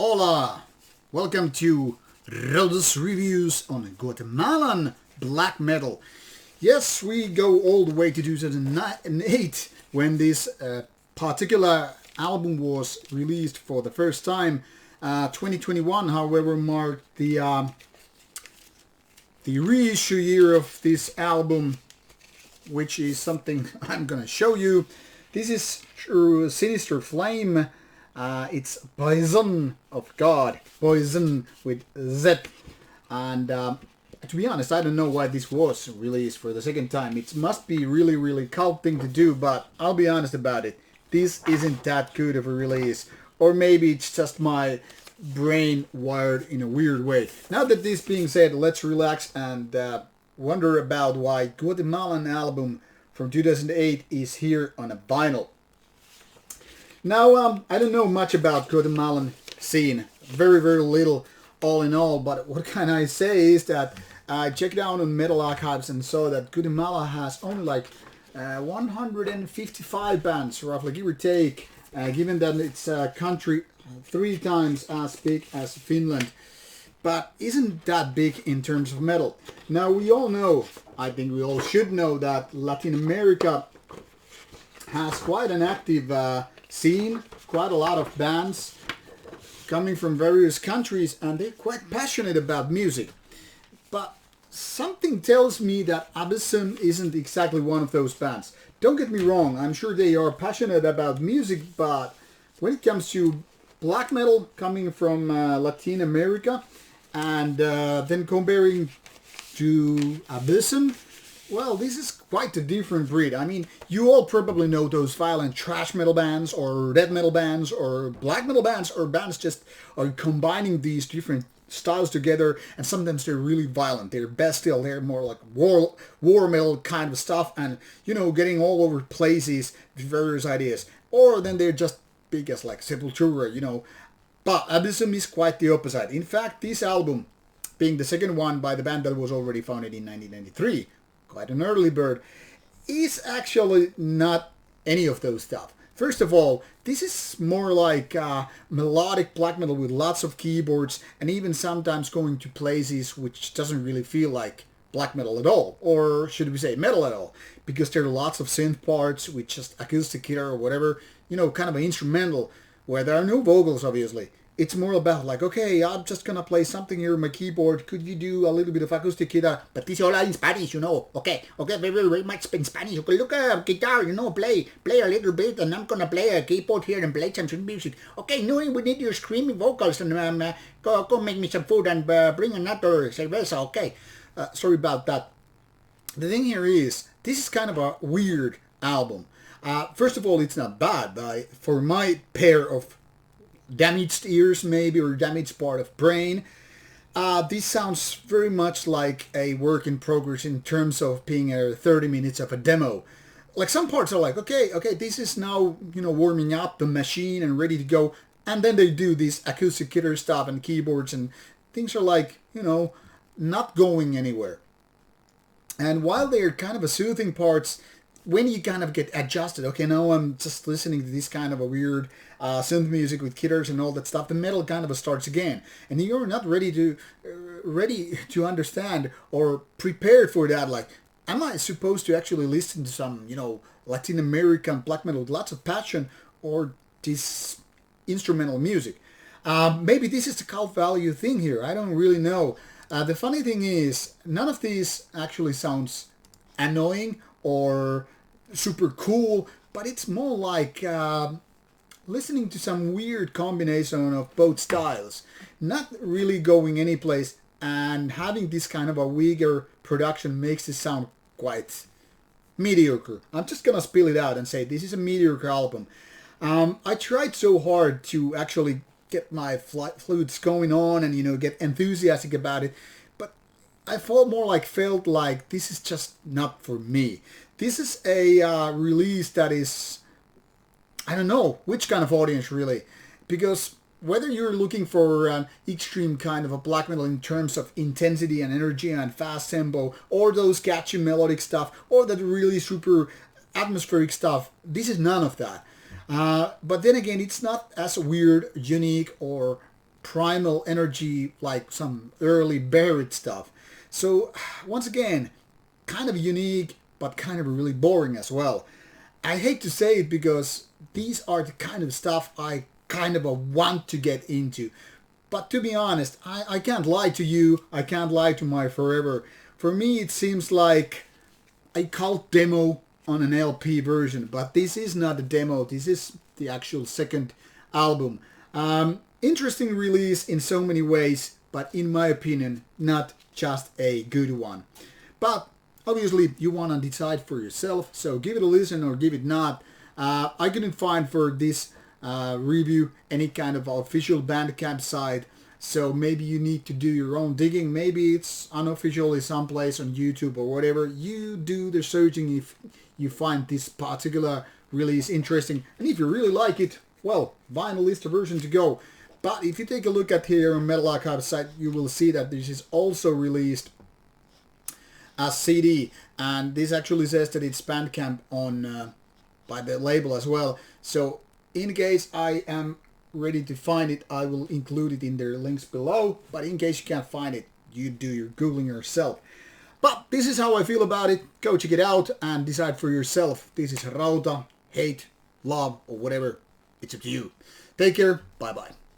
Hola! Welcome to Rauta's reviews on Guatemalan black metal. Yes, we go all the way to 2008 when this particular album was released for the first time. 2021, however, marked the reissue year of this album, which is something I'm gonna show you. This is through Sinister Flame. It's Poizon of God, Poizon with Z. And to be honest, I don't know why this was released for the second time. It must be really cult thing to do, but I'll be honest about it. This isn't that good of a release. Or maybe it's just my brain wired in a weird way. Now that this being said, let's relax and wonder about why Guatemalan album from 2008 is here on a vinyl. Now, I don't know much about Guatemalan scene. Very little all in all, but what can I say is that I checked out on Metal Archives and saw that Guatemala has only like 155 bands, roughly, give or take, given that it's a country 3 times as big as Finland. But isn't that big in terms of metal? Now, we all know, I think we all should know, that Latin America has quite an active scene, quite a lot of bands coming from various countries, and they're quite passionate about music. But something tells me that Abyssum isn't exactly one of those bands. Don't get me wrong, I'm sure they are passionate about music, but when it comes to black metal coming from Latin America and then comparing to Abyssum, well, this is quite a different breed. I mean, you all probably know those violent thrash metal bands or death metal bands or black metal bands, or bands just are combining these different styles together, and sometimes they're really violent. They're bestial, they're more like war metal kind of stuff, and, you know, getting all over places with various ideas. Or then they're just big as like Sepultura, you know. But Abyssum is quite the opposite. In fact, this album, being the second one by the band that was already founded in 1993, quite an early bird, is actually not any of those stuff. First of all, this is more like melodic black metal with lots of keyboards and even sometimes going to places which doesn't really feel like black metal at all, or should we say metal at all, because there are lots of synth parts with just acoustic guitar or whatever, you know, kind of an instrumental where there are no vocals, obviously. It's more about like, okay, I'm just gonna play something here on my keyboard. Could you do a little bit of acoustic guitar? But this all in Spanish, you know. Okay, very much in Spanish. Okay, look at guitar, you know, play a little bit, and I'm gonna play a keyboard here and play some music. Okay, no, we need your screaming vocals, and go make me some food and bring another cerveza. Okay, sorry about that. The thing here is, this is kind of a weird album. First of all, it's not bad, but for my pair of damaged ears maybe, or damaged part of brain, this sounds very much like a work in progress in terms of being 30 minutes of a demo. Like, some parts are like, okay, this is now, you know, warming up the machine and ready to go, and then they do this acoustic guitar stuff and keyboards, and things are like, you know, not going anywhere. And while they're kind of a soothing parts, when you kind of get adjusted, okay, now I'm just listening to this kind of a weird synth music with guitars and all that stuff, the metal kind of starts again, and you're not ready to understand or prepared for that. Like, am I supposed to actually listen to some, you know, Latin American black metal with lots of passion, or this instrumental music? Maybe this is the cult value thing here. I don't really know. The funny thing is, none of these actually sounds annoying or super cool, but it's more like listening to some weird combination of both styles, not really going any place, and having this kind of a weaker production makes it sound quite mediocre. I'm just gonna spill it out and say this is a mediocre album. I tried so hard to actually get my flutes going on and, you know, get enthusiastic about it, but I felt like this is just not for me. This is a release that is, I don't know which kind of audience really, because whether you're looking for an extreme kind of a black metal in terms of intensity and energy and fast tempo, or those catchy melodic stuff, or that really super atmospheric stuff, this is none of that. But then again, it's not as weird, unique, or primal energy, like some early buried stuff. So once again, kind of unique, but kind of really boring as well. I hate to say it because these are the kind of stuff I kind of want to get into. But to be honest, I can't lie to you. I can't lie to my forever. For me, it seems like a cult demo on an LP version. But this is not a demo. This is the actual second album. Interesting release in so many ways, but in my opinion, not just a good one. But obviously, you want to decide for yourself. So give it a listen or give it not. I couldn't find for this review any kind of official Bandcamp site, so maybe you need to do your own digging. Maybe it's unofficially someplace on YouTube or whatever. You do the searching if you find this particular release interesting, and if you really like it, well, vinyl is the version to go. But if you take a look at here on Metal Archive site, you will see that this is also released as CD, and this actually says that it's Bandcamp on by the label as well. So in case I am ready to find it, I will include it in their links below. But in case you can't find it, you do your Googling yourself. But this is how I feel about it. Go check it out and decide for yourself. This is Rauta, hate, love, or whatever. It's up to you. Take care. Bye-bye.